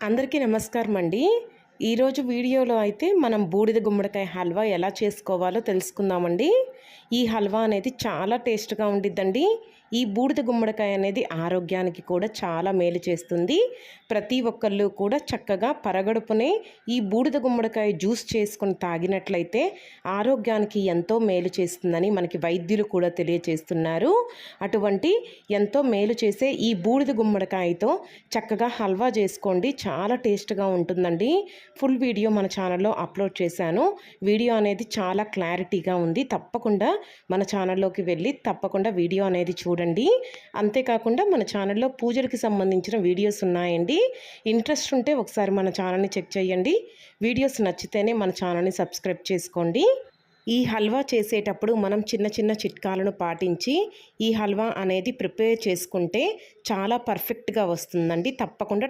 అందరికీ నమస్కారం అండి. ఈరోజు వీడియోలో అయితే మనం బూడిద గుమ్మడికాయ హల్వా ఎలా చేసుకోవాలో తెలుసుకుందామండి. ఈ హల్వా అనేది చాలా టేస్ట్గా ఉండిద్దండి. ఈ బూడిద గుమ్మడికాయ అనేది ఆరోగ్యానికి కూడా చాలా మేలు చేస్తుంది. ప్రతి ఒక్కళ్ళు కూడా చక్కగా పరగడుపునే ఈ బూడిద గుమ్మడికాయ జ్యూస్ చేసుకొని తాగినట్లయితే ఆరోగ్యానికి ఎంతో మేలు చేస్తుందని మనకి వైద్యులు కూడా తెలియజేస్తున్నారు. అటువంటి ఎంతో మేలు చేసే ఈ బూడిద గుమ్మడికాయతో చక్కగా హల్వా చేసుకోండి. చాలా టేస్ట్గా ఉంటుందండి. ఫుల్ వీడియో మన ఛానల్లో అప్లోడ్ చేశాను. వీడియో అనేది చాలా క్లారిటీగా ఉంది. తప్పకుండా మన ఛానల్లోకి వెళ్ళి తప్పకుండా వీడియో అనేది చూడండి. అంతేకాకుండా మన ఛానల్లో పూజలకి సంబంధించిన వీడియోస్ ఉన్నాయండి. ఇంట్రెస్ట్ ఉంటే ఒకసారి మన ఛానల్ని చెక్ చేయండి. వీడియోస్ నచ్చితేనే మన ఛానల్ని సబ్స్క్రైబ్ చేసుకోండి. ఈ హల్వా చేసేటప్పుడు మనం చిన్న చిన్న చిట్కాలను పాటించి ఈ హల్వా అనేది ప్రిపేర్ చేసుకుంటే చాలా పర్ఫెక్ట్గా వస్తుందండి. తప్పకుండా